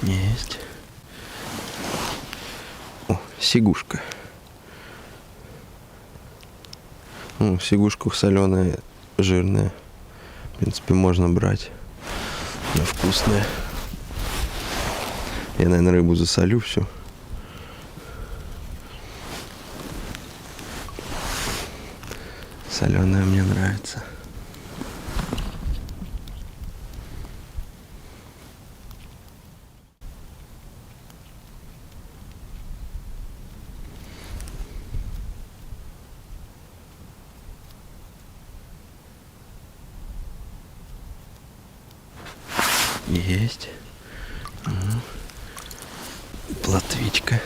Есть. О, сигушка. Сигушка соленая, жирная. В принципе, можно брать. Она вкусная. Я, наверное, рыбу засолю всю. Соленая мне нравится. Есть. Плотвичка.